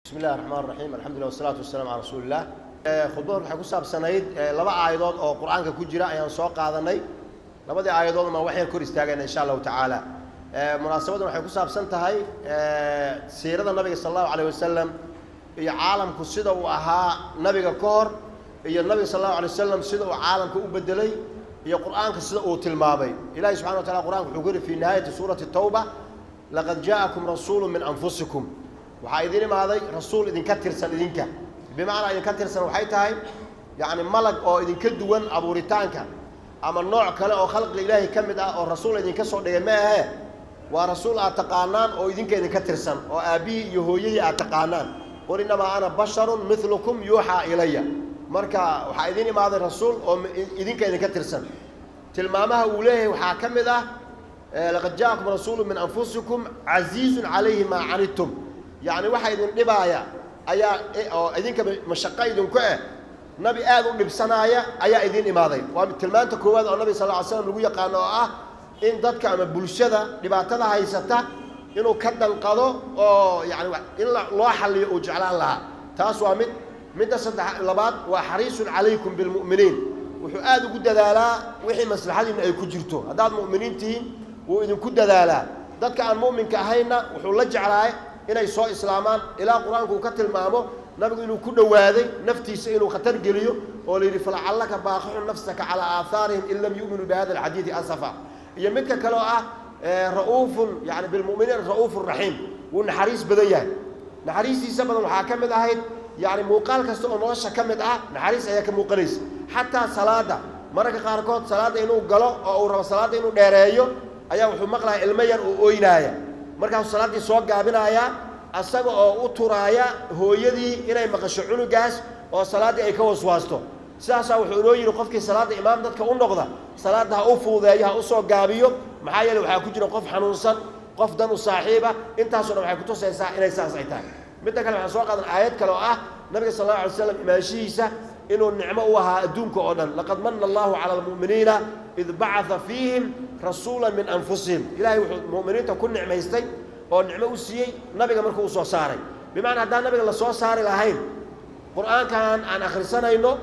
بسم الله الرحمن الرحيم الحمد لله والصلاة والسلام على رسول الله خطبة waxay ku saabsanayd laba aayadood oo Quraanka ku jira ayaan soo qaadanay labadii aayadood ma waxay kor istaageen insha Allah taala munaasabadan waxay ku saabsan tahay siirada nabiga sallallahu alayhi wasallam iyo caalamku sida uu ahaa nabiga ka hor iyo nabiga sallallahu alayhi wasallam sida uu caalamka u bedelay iyo Quraanka sida uu tilmaamay Ilaahay subhanahu wa ta'ala Quraanka wuxuu ku fi nihayati suurati tawba laqad ja'akum rasuulun min anfusikum waxaa idin imaaday rasuul idinka tirsan idinka bimacnaa idinka tirsan waxay tahay yacni malag oo idinka duwan abuuritaanka ama nooc kale oo khalqiga ilaahay ka mid ah oo rasuul idinka soo dhigay ma ahe waa rasuul aad taqaanaan oo idinka tirsan oo aabbihii iyo hooyadii aad taqaanaan qul innamaa ana basharun midlukum yuuxaa ilaya marka waxaa idin imaaday rasuul oo idinka tirsan tilmaamaha uu leeyahay waxaa ka mid ah laqad ja'akum rasuulun min anfusikum casiizun calayhi maa canidtum يعني واحد من دبايا أيا أو إذن كمشقة إذن كأ نبي آذو لبسنايا أيا إذن إماضي وتلمان تكوّد النبي صلى الله عليه وسلم يقول قانوا إن ضدك عم بلشدة لبعتها هاي ستة إنه كذا القضاء أو يعني إن الله حل يجعل الله تاسوا من تصدق لبعض وحريص عليكم بالمؤمنين وحآذ قد ذالا وحي مصلحة إن أي كجرتو هذا المؤمنين تين وإذن كد ذالا ضدك عن مؤمن كهينا وحول على inay soo islaamaan ilaa quraanku ka tilmaamo nabigu inuu ku dhawaaday naftiisa inuu khatar geliyo oo leeyahay falacallaka baaqixu nafsaka ala aatharihim in lam yu'minu bi hadha alhadith asafa iyo midka kale ah raufun yani bil mu'minin raufur rahim wa naxariis badan yahay naxariisiisa badan waxa kamid ahayd yani muuqaal kasta oo nolosha kamid ah naxariis ayaa ka muuqanaysa hatta salaada marka qaar kood salaada inuu galo oo uu rabo salaada inuu dheereeyo ayaa wuxuu maqlaa ilmo yar oo ooynaaya markaas salaadii soo gaabinaya asaga oo u turaaya hooyadii inay maqasho cunugaas oo salaadii ay ka waswaasto sidaas wuxuu inoo yiri qofkii salaada imaam dadka u noqda salaada ha u fuudeeyo ha u soo gaabiyo maxaa yeelay waxa ku jira qof xanuunsan qof dan u saaxiiba intaasoo waxay ku tusaysaa inay saas ay tahay midda kale waxaan soo qaadan aayad kale oo ah nabiga sallallahu alayhi wasallam imaashiisa inuu nicmo u ahaa adduunka oo dhan laqad manna Allahu ala almu'minina id ba'atha fihim rasuulan min anfusihim ilaahay wuxuu mu'miniinta ku nicmaystay oo nicmo u siiyay nabiga markuu u soo saaray bimaana haddaan nabiga la soo saari lahayn quraankan aan akhrisanayno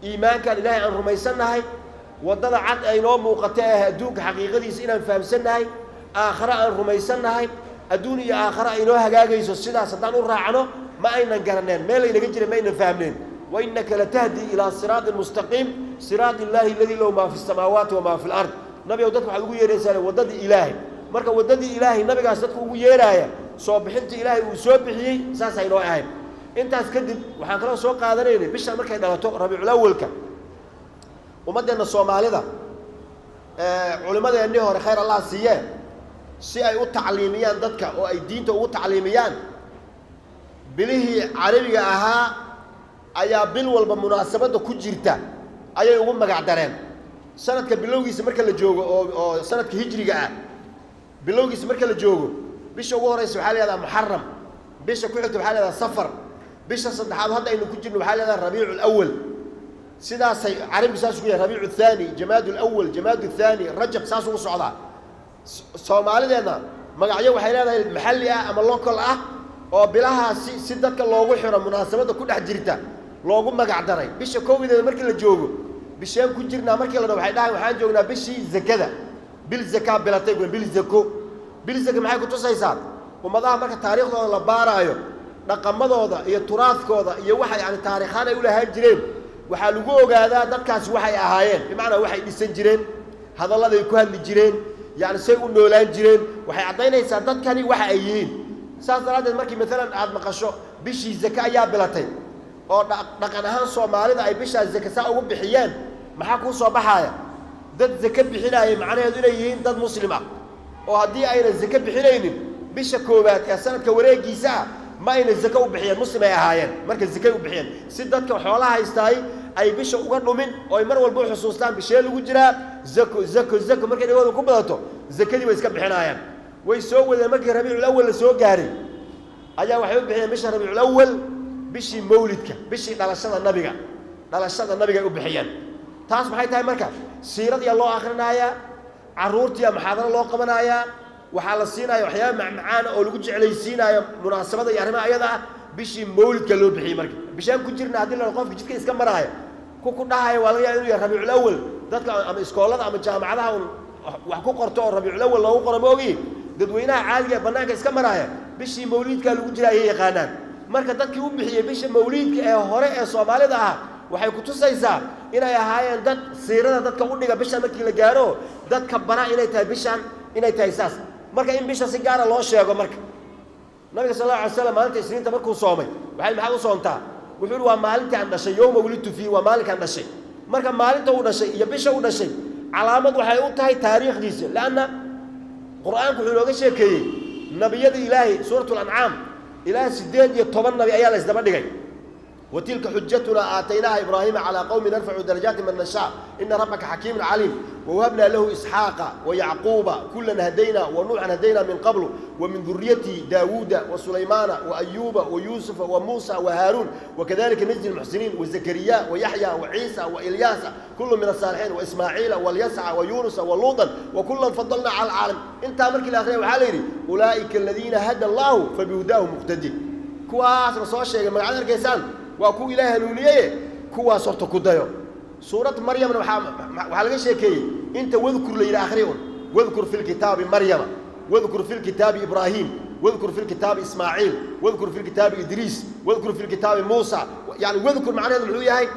iimaankan ilaahay aan rumaysanahay wadada cad ay noo muuqatay adduunka xaqiiqadiisa inaan fahamsanahay aakhira aan rumaysanahay adduun iyo aakhira ay noo hagaagayso sidaas haddaan u raacno ma aynan garaneen meel ay naga jira ma aynan fahmeen وإنك لتهدي إلى صراط مستقيم صراط الله الذي له ما في السماوات وما في الأرض نبي ودك waxaad ugu yeeraysaa wadada ilaahay marka wadadii ilaahay nabigaas dadku ugu yeeraya soo bixinta ilaahay uu soo bixiyay saas ay noo ahayd intaas kadib waxaan kala soo qaadanaynay bisha markay dhalato rabiul awwalka umadeena Soomaalida culimadeennii hore khayr Allah siiyay si ay u tacliimiyaan dadka oo ay diinta ugu tacliimiyaan bilihii carabiga ahaa ayaa bil walba munaasabada ku jirta ayay ugu magac dareen sanadka bilowgiisa marka la joogo oo sanadka hijriga ah bilowgiisa marka la joogo bisha ugu horeysa waxa la yiraahdaa muharram bisha ku xigta waxa la yiraahdaa safar bisha saddexaad hadda aynu ku jirno waxa la yiraahdaa rabiul awwal sidaas ay carabiga saas ku yahay rabiul thani jamaadul awwal jamaadul thani rajab saas ugu socdaa Soomaalideena magacyo waxay leedahay maxalli ah ama local ah oo bilahaasi si dadka loogu xiro munaasabada ku dhex jirta loogu magac daray bisha koowideeda markii la joogo bisheen ku jirnaa markii la dhaw waxay dhahay waxaan joognaa bishii zakada bil zakaa bilatay bil zako bil zaka maxay ku tusaysaa ummadaha marka taariikhdooda la baaraayo dhaqamadooda iyo turaadkooda iyo waxa yani taariikhan ay u lahaan jireen waxa lagu ogaadaa dadkaas waxay ahaayeen bimaana waxay dhisan jireen hadallada ay ku hadli jireen yani say u noolaan jireen waxay cadeynaysaa dadkani waxa ay yihiin saas daradeed markii midalan aad maqasho bishii zaka ayaa bilatay oo dhaqan ahaan Soomaalida ay bisha zaka saa ugu bixiyeen maxaa ku soo baxaya dad zaka bixinaya macnaheedu inay yihiin dad muslim ah oo hadii ayna zaka bixinaynin bisha koobaad ee sanadka wareegiisa ma ayna zaka u bixiyeen muslim ay ahaayeen marka zaka u bixiyeen si dadka xoolaha haystay ay bisha uga dhumin oo ay mar walba xusuustaan bishee lagu jiraa zako markay dhigooda ku badato zakadii way iska bixinayaan way soo wadeen markii rabiul awwal la soo gaaray ayaa waxay u bixiyeen bisha rabiul awwal bishii mawlidka bishii dhalashada nabiga u bixiyeen taas maxay tahay marka siiradii loo akhrinaya caruurtii maxaadara loo qabanaya waxa la siinayo waxyaabo macmacaan oo lagu jeclaysiinayo munaasabada iyo arrimaha ayada bishii mawlidka loo bixiyey marka bishaan ku jirna haddii la qofka jidka iska maraya ku dhahayo waa laga yaabaa inuu yahay rabiicul awal dadka ama iskoolada ama jaamacadaha wax ku qorto oo rabiicul awal loogu qoro ma ogi dadweynaha caadiga ee bannaanka iska maraya bishii mawlidka lagu jiray ay yaqaanaan marka dadkii u bixiyey bisha mawlidka ee hore ee Soomaalida ah waxay ku tusaysaa inay ahaayeen dad siirada dadka u dhiga bisha markii la gaaro dadka bara inay tahay bishan inay tahay saas marka in bisha si gaar ah loo sheego marka nabiga sallallahu alayhi wasallam maalinta isniinta markuu soomay waxay maxaa u soontaa wuxuu waa maalintii aan dhashay yawma wulidtu fi waa maalinkan dhashay marka maalinta uu dhashay iyo bisha uu dhashay calaamad waxay u tahay taariikhdiisa laana quraanku wuxuu looga sheekeeyay nabiyada ilaahay suuratul an'am ilaahay 18 nabi ayaa la isdaba dhigay وتلك حجتنا آتيناها إبراهيم على قوم نرفع درجات من نشاء إن ربك حكيم عليم ووهبنا له إسحاق ويعقوب كلا هدينا ونوحا هدينا من قبل ومن ذريته داود وسليمان وأيوب ويوسف وموسى وهارون وكذلك نجزي المحسنين وزكريا ويحيى وعيسى وإلياس كل من الصالحين وإسماعيل واليسع ويونس ولوطا وكلا فضلنا على العالم انت أمرك الآخرين وحاليري أولئك الذين هدى الله فبهداه مقتدي كواس رسول الشيخ من عدد الكيسان وأكو إله نوليه كوا صرت كدايو سورة مريم وحلقة شيء أنت واذكر لي آخرين واذكر في الكتاب مريم واذكر في الكتاب إبراهيم واذكر في الكتاب إسماعيل واذكر في الكتاب إدريس واذكر في الكتاب موسى يعني واذكر معناه العلوية هاي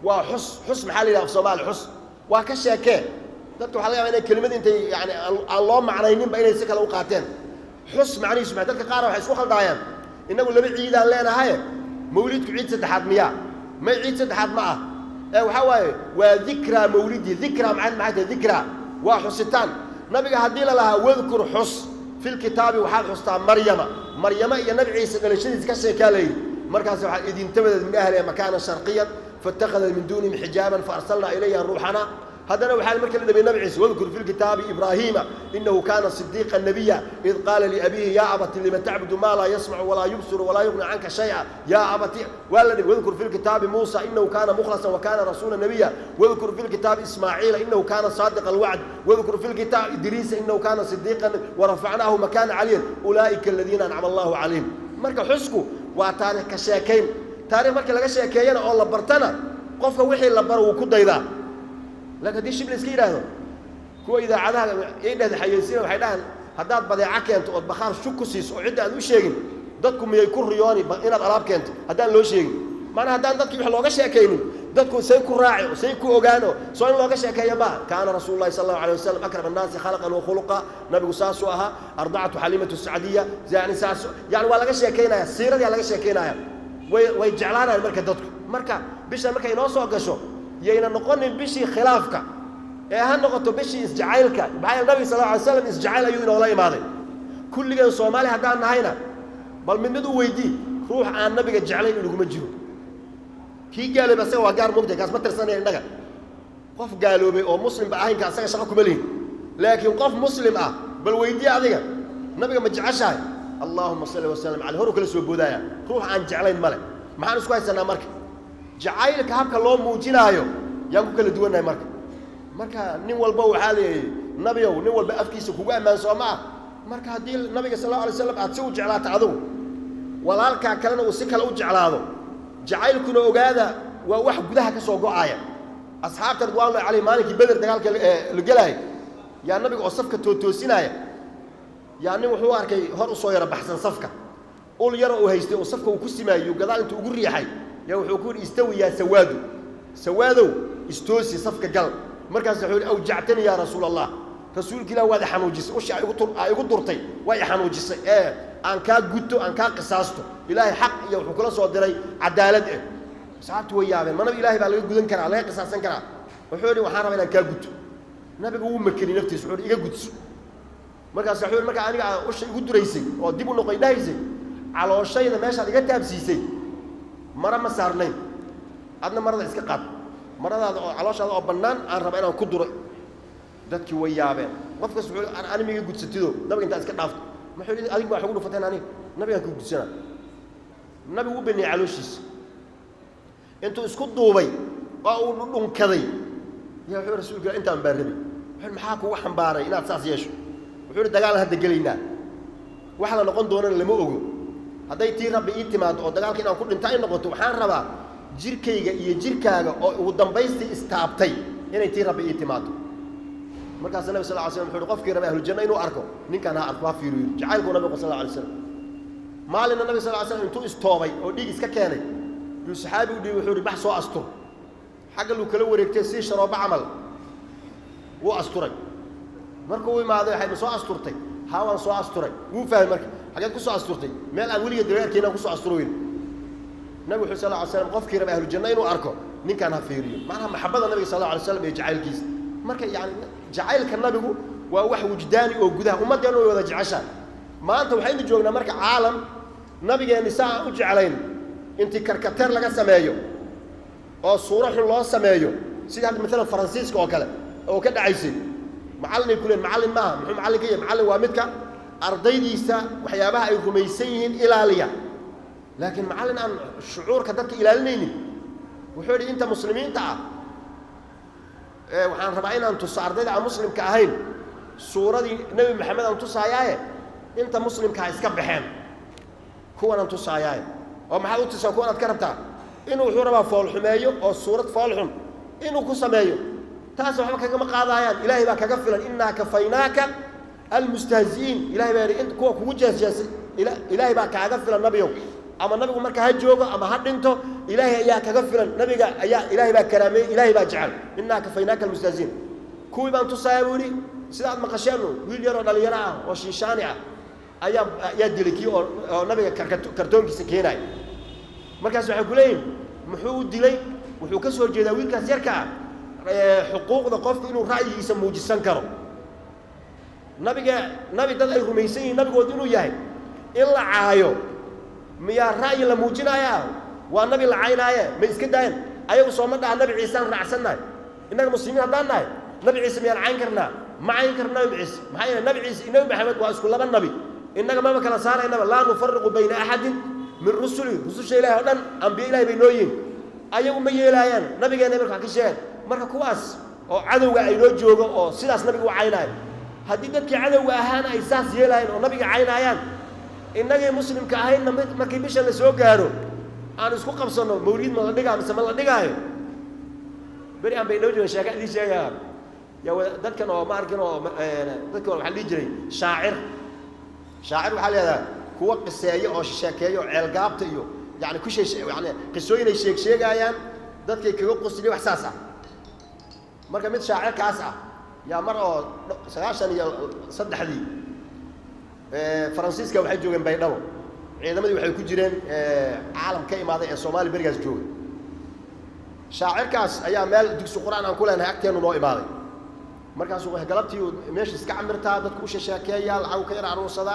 وحس محل في صومال حس وكشيء تبتو حلقة من الكلمة أنت يعني الله معنيين بين السكة الأوقاتين حس معني سمعت لك قارة وحس وخل ضايم إنه اللي بعيد لنا هاي مولدك عيد سدحات مياه ما عيد سدحات معه وحواي وذكرى مولدي ذكرى معاه ذكرى وحستان نبي هدي لها واذكر حس في الكتاب وحال حستان مريم يا نبي عيسى قال شيء كسر كالي مركز إذ انتبذت من أهلها مكانا شرقيا فاتخذ من دونهم حجابا فأرسلنا إليها روحنا هذا نوع حال مركز النبي عيسى واذكر في الكتاب إبراهيم إنه كان صديقا نبيا إذ قال لأبيه يا أبت لم تعبد ما لا يسمع ولا يبصر ولا يغني عنك شيئا يا أبت واذكر في الكتاب موسى إنه كان مخلصا وكان رسولا نبيا واذكر في الكتاب إسماعيل إنه كان صادق الوعد واذكر في الكتاب إدريس إنه كان صديقا ورفعناه مكان عليا أولئك الذين أنعم الله عليهم مركز حسكو وتاريخ كشاكين تاريخ مركز لقى شاكين الله برتنا قف وحي الله برو كديدا لكن دي شبل اسكي يراهدو كو اذا عدها يدهد حييسين waxay dhahan hadaad badeeca keento oo bakhaar shuk ku siiso oo cid aad u sheegin dadku miyay ku riyooni inaad alaab keento hadaan loo sheegin maana hadaan dadkii wax looga sheekaynin dadku say ku raaci oo say ku ogaano soo in looga sheekeeyo ma kaana rasuulullaahi sallallahu alayhi wasallam akram an-naas khalaqan wa khuluqa nabigu saasu aha arda'atu halimatu saadiya yaani saasu yaani waa laga sheekeynaya siiradii laga sheekeynaya way jeclaanayaan marka bisha markay inoo soo gasho يينا نقولن بشي خلافك إيه هنقطة بشي إسجعيلك بحال النبي صلى الله عليه وسلم إسجعيل أيوين والله ماضي كل جن صومالي هدان نهينا بل من ندو ويدي روح عن النبي جعلين اللي هم جرو كي قالوا بس هو قار مقدر كاس متر سنة عندك قف قالوا بي أو مسلم بعين كاس شقكم ملين لكن قف مسلم بل ويدي هذيك النبي ما جعش هاي اللهم صل وسلم على هرو كل سوى بداية روح عن جعلين ملك ما حنس كويس أنا مركب جعايلك habka loo muujinayo yaa ku kala duwanay marka nin walba waxa leeyahay nabiyow nin walba afkiisa kugu amaan sooma marka hadii nabiga sallallahu alayhi wasallam aad soo jeclaato adigu walaalka kalena uu si kale u jeclaado jacaylkuna ogaada waa wax gudaha ka soo go'aya asxaabta ridwaanu alayhi maalinki badr dagaalka la galay yaa nabiga oo safka toosinaya yaa nin wuxuu arkay hor u soo yara baxsan safka ul yar oo haystay oo safka uu ku simaayo gadaal intuu ugu riixay يا وحكون استوي يا سوادو استوسي صفك قل مركز حول أوجعتني يا رسول الله رسولك لا واحد حنوجس وش يقدرتي واحد حنوجس أن كان قدته أن كان قصاصته إلهي حق يا وحكون صادري عدالته ساعات وياه ما نبي إلهي بالله يقولن كرا لا قصاصا كرا وحولي وحرم إلى كان قدته نبي هو مكني نفتي سعود إيه قدس مركز حول مركز أنا وش يقدر يسي وديبوا نقيده يسي على الشيء إذا ماشي هذا كتاب سيسي مرة ما صارنين عندنا مرة إسكت قط مرة على شيء أو بنان أنا ربنا كدر ذاتك ويابين وقف سعود أنا ميجي قد ستيدو نبي أنت إسكت عفت ما حولي أديك ما حقوله فتن عني نبي أكون قد سنة نبي هو بني علوشيس أنتوا إسكت دوبي أو نون كذي يا حول رسول الله أنت مبربي حول محاك وحن باري لا تساس يشو وحول دجال هذا جلينا وحنا نقول دونا اللي مو hadday tii rabbi ii timaado oo dagaalka inaan ku dhinta ay noqoto waxaan rabaa jirkayga iyo jirkaaga oo ugu dambaystii istaabtay inay tii rabbi ii timaado markaas nabi sallallahu alayhi wasallam wuxuu qofkii rabay ahlul janna inuu arko ninkan ha arko ha fiiriyo jacaylku nabiga sallallahu alayhi wasallam maalina nabi sallallahu alayhi wasallam intuu istoobay oo dhiig iska keenay uu saxaabi u dhigay wuxuu yiri bax soo astur xagga luu kala wareegtay si sharooba camal wuu asturay markuu u imaaday waxay soo asturtay hawaan soo asturay wuu fahmay marka xageed ku soo asturtay meel aan weligeed dareerkeena ku soo asturoyn nabi sallallahu alayhi wasallam qofkii rabay ahlul janna inuu arko ninkan ha fiiriyo macnaha maxabada nabiga sallallahu alayhi wasallam ee jacaylkiisa marka yani jacaylka nabigu waa wax wujdaani oo gudaha ummaddeena way wada jeceshaan maanta waxaynu joognaa marka caalam nabigeena saa u jeclayn intii karkateer laga sameeyo oo suuro xun loo sameeyo sida hadda mesela faransiiska oo kale oo ka dhacaysay macallin kuleen macallin maaha muxuu macallin ka yahay macallin waa midka ardaydiisa waxyaabaha ay rumaysan yihiin ilaaliya laakiin macallin aan shucuurka dadka ilaalinaynin wuxuu yidhi inta muslimiinta ah waxaan rabaa inaan tuso ardayda aan muslimka ahayn suuradii nebi maxamed aan tusaayaaye inta muslimka iska baxeen kuwan aan tusaayaaye oo maxaad u tusan kuwan aad ka rabtaa inuu wuxuu rabaa fool xumeeyo oo suurad fool xun inuu ku sameeyo taas waxba kagama qaadayaan ilaahay baa kaga filan innaa kafaynaaka almustahzi'iin ilaahay baa yidhi kuwa kugu jeesjeesay ilaahay baa kaaga filan nabiyow ama nabigu marka ha joogo ama ha dhinto ilaahay ayaa kaga filan nabiga ayaa ilaahay baa karaameeyey ilaahay baa jecel innaa kafaynaaka almustahzi'iin kuwii baan tusaaya buu yidhi sidaad maqasheen wiil yaroo dhalinyaro ah oo shiishaani ah ayaa dilay kii oo nabiga kartoonkiisa keenaya markaas waxay ku leeyihin muxuu u dilay wuxuu ka soo jeedaa wiilkaas yarka ah xuquuqda qofku inuu ra'yigiisa muujisan karo nabi dad ay rumaysan yihiin nabigood inuu yahay in la caayo miyaa ra'yi la muujinayaa waa nabi la caynaaye ma iska dayan ayagu sooma dhaha nabi ciisaan raacsannahay innaga muslimiin haddaan nahay nabi ciise miyaan cayn karnaa ma cayn karna nabi ciise maxaa yeelay nabi ciise iyo nabi maxamed waa isku laba nabi innaga maba kala saaraynaba laa nufariqu bayna axadin min rusuli rususha ilahi oo dhan ambiye ilahi bay noo yihin ayagu ma yeelaayaan nabigeena marka wax ka sheegan marka kuwaas oo cadowga ay noo joogo oo sidaas nabiga u caynaayo haddii dadkii cadowga ahaana ay saas yeelaayeen oo nabiga caynaayaan innagii muslimka ahaynna markii bishan la soo gaaro aan isku qabsanno mawliid ma la dhigaa mise ma la dhigaayo beri aan bay noo joogan sheeka idii sheegaa yaa dadkan oo ma arkin oo dadkan waxaa dhihi jiray shaacir waxaa leedaha kuwa qiseeyo oo sheekeeyo oo ceelgaabta iyo yani ku yani qisooyin ay sheegaayaan dadkay kaga qosliya wax saas ah marka mid shaacirkaas ah yaa mar oo 93 faransiiska waxay joogeen baydhabo ciidamadii waxay ku jireen caalam ka imaaday ee Soomaali barigaas joogay shaacirkaas ayaa meel dugsi quraan aan ku leenahay agteenu noo imaaday markaas uu galabtii meesha iska camirtaa dadku u sheekeeyaa lacag ka yar aruursada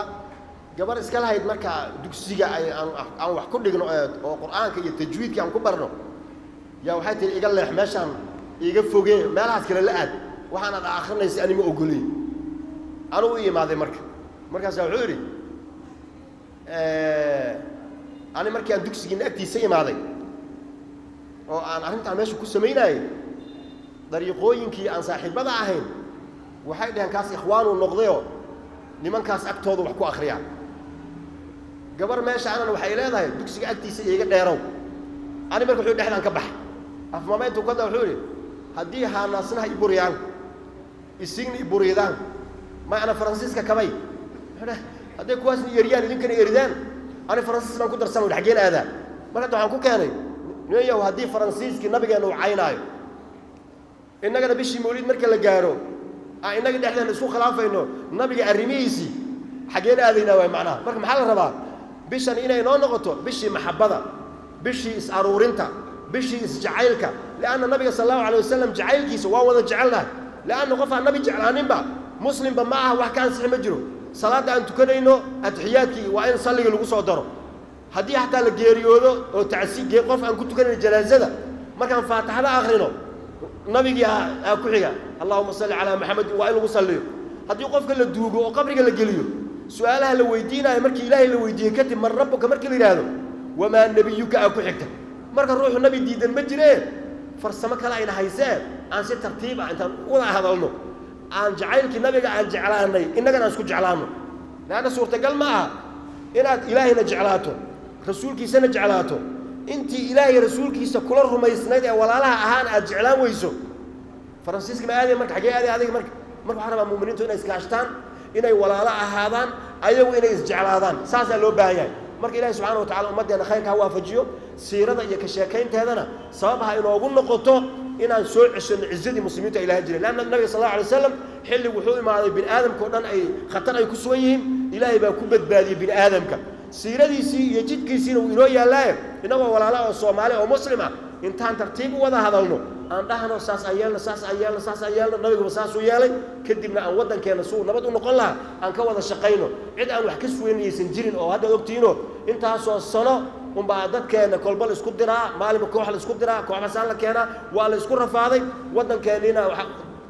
gabar iska lahayd marka dugsiga aan wax ku dhigno oo quraanka iyo tajwiidka aan ku barno yaa waxay tiri iga leex meeshan iga fogee meelahaas kale la aad waxaan akhrinaysa anima ogolay anu u imaaday markaas wuxuu yiri ani markii aan dugsiga agtiisa imaaday oo aan arrintan meesha ku sameeyay dariiqooyinkii aan saaxiibada ahayn waxay dhahan kaas ikhwaanu noqdayo nimankaas agtooda wax ku akhriyaan gabar meesha aanan waxay leedahay dugsiga agtiisa iiga dheerow ani marka wuxuu dhexdaan ka baxay afmaameyntu kada wuxuu yiri haddii haanaasnaha iburiyaan isigna iburiidaan ma ana faransiiska kabay hadday kuwaasna yeeriyaan idinkana eridaan ani faransiis baan ku darsan oo xageen aadaa marka waxaan ku keenay niyow haddii faransiiskii nabigeena uu caynaayo innagana bishii mawlid marka la gaaro innaga dhexdeena isku khilaafayno nabiga arrimihiisii xageen aadaynaa waay macnaha marka maxaa la rabaa bishan inay noo noqoto bishii maxabada bishii is aruurinta bishii is jacaylka lianna nabiga sallallahu alayhi wasallam jacaylkiisa waa wada jecelnahay lianna qof aan nabi jeclaaninba muslimba ma aha wax ka ansixi ma jiro salaada aan tukanayno adxiyaadkii waa in salliga lagu soo daro haddii xataa la geeriyoodo oo tacsiig qof aan ku tukanayno janaasada markaan faatixada akhrino nabigi ku xiga allahumma salli ala muhammad wa in lagu salliyo haddii qofka la duugo oo qabriga la geliyo su'aalaha la weydiinayo markii ilaahay la weydiiyay kadib mar rabbuka markii la yiraahdo wama nabiyuka ku xigta marka ruuxu nabi diidan ma jireen farsamo kale ayna hayseen aan si tartiib ah intaan wada hadalno aan jacaylkii nabiga aan jeclaanay innagana aan isku jeclaano laana suurtagal ma aha inaad ilaahayna jeclaato rasuulkiisana jeclaato intii ilaahay rasuulkiisa kula rumaysnayd ee walaalaha ahaan aad jeclaan weyso faransiiska ma aadeen marka xagee aadeen adiga marka waxaan rabaa muuminiintu inay iskaashtaan inay walaalo ahaadaan ayagu inay isjeclaadaan saasaa loo baahan yahay marka ilaahay subxaana wa tacala ummaddeena khayrka ha waafajiyo siirada iyo ka sheekaynteedana sabab ha inoogu noqoto inaan soo ceshano cizzadii muslimiinta ay lahaan jireen lanna nabiga sal allahu alay wasalam xilli wuxuu imaaday bini aadamka o dhan ay khatar ay ku sugan yihiin ilaahay baa ku badbaadiyey bini aadamka siiradiisii iyo jidkiisiina wuu inoo yaallaaye innagoo walaala oo soomaali oo muslim ah intaan tartiib u wada hadalno aan dhahno saas aan yeelno saas aan yeelno saas aan yeelno nabiguba saasuu yeelay kadibna aan waddankeenna suu nabad u noqon lahaa aan ka wada shaqayno cid aan wax ka suweynaysan jirin oo hadda ogtiino intaasoo sano unbaa dadkeenna kolba la isku diraa maalinba koox la isku diraa koox basaan la keenaa waa la isku rafaaday waddankeenniina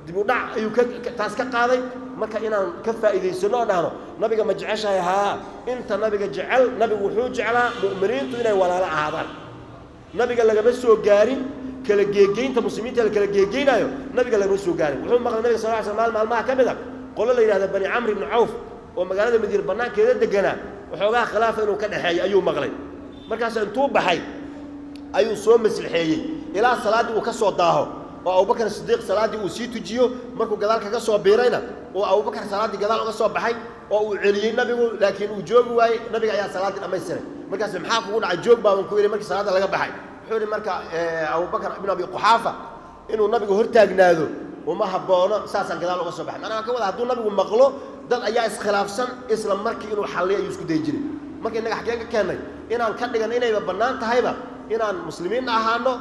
dib u dhac ayuu taas ka qaaday marka inaan ka faa'iidaysano oo dhahno nabiga ma jeceshahay haa inta nabiga jecel nabigu wuxuu jeclaa mu'miniintu inay walaalo ahaadaan nabiga lagama soo gaarin kala geegeynta muslimiinta la kala geegeynayo nabiga lagama soo gaarin wuxuu maqlay nabiga sallallahu alayhi wasallam maalmaha ka mid ah qolo la yidhahda bani camr ibn cawf oo magaalada madiina bannaankeeda deganaa waxoogaa khilaafa inuu ka dhexeeyo ayuu maqlay markaas intuu baxay ayuu soo maslixeeyey ilaa salaaddii uu ka soo daaho oo abubakar sidiiq salaaddii uu sii tujiyo markuu gadaal kaga soo biirayna oo abubakar salaaddii gadaal uga soo baxay oo uu celiyey nabigu laakiin uu joogi waayey nabiga ayaa salaaddii dhammaystiray markaas maxaa kugu dhacay joog baaban ku yidhi markii salaadda laga baxay wuxuu yidhi marka abubakar ibn abi quxaafa inuu nabigu hortaagnaado uma habboono saasaan gadaal uga soo baxay macnaha ka wada hadduu nabigu maqlo dad ayaa iskhilaafsan isla markii inuu xalliyo ayuu isku dayi jiray marka innaga xaggeen ka keennay inaan ka dhigan inayba bannaan tahayba inaan muslimiinna ahaano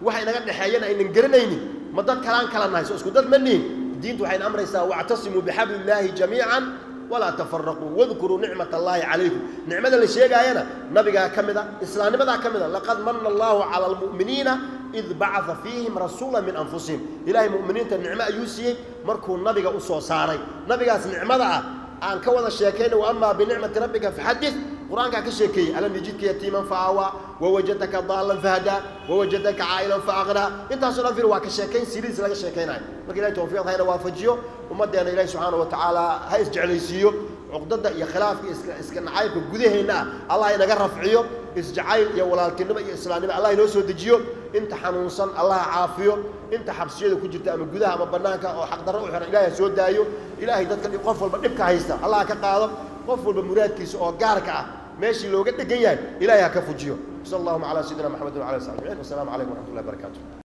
waxa inaga dhexeeyana aynan garanaynin ma dad kalaan kala nahay soo isku dad ma nihin diintu waxayna amraysaa wactasimuu bixabli illaahi jamiican walaa tafaraquu wadkuruu nicmat allaahi calaykum nicmada la sheegaayana nabigaa ka mid a islaamnimadaa ka mid a laqad manna allaahu cala almu'miniina id bacada fiihim rasuula min anfusihim ilaahay mu'miniinta nicmo ayuu siiyey markuu nabiga u soo saaray nabigaas nicmada ah aan ka wada sheekayna wa amaa binicmati rabbika faxadid qur-aankaa ka sheekeeyey alam yajidka yatiiman faawaa wawajadaka daalan fahadaa wawajadaka caa'ilan faaqnaa intaasoo dhan fir waa ka sheekayn siriis laga sheekaynayo marka ilahay tawfiiqda hayna waafajiyo ummaddeena ilahi subxaana wa tacaala ha isjeclaysiiyo cuqdada iyo khilaafka iska nacaybka gudaheenna ah allah inaga rafciyo isjacayl iyo walaaltinimo iyo islaamnimo allah inoo soo dejiyo inta xanuunsan allah caafiyo inta xabsiyada ku jirta ama gudaha ama bannaanka oo xaqdarro u xiran ilahay ha soo daayo ilaahay dadka qof walba dhibka haysta allah ka qaado qof walba muraadkiisa oo gaarka ah meeshii looga dhegan yahay ilaahay ha ka fujiyo sal allahuma calaa sayidina maxamedin wala ali saxbi ajmaciin wasalaamu calaykum waraxmat ullahi barakaatu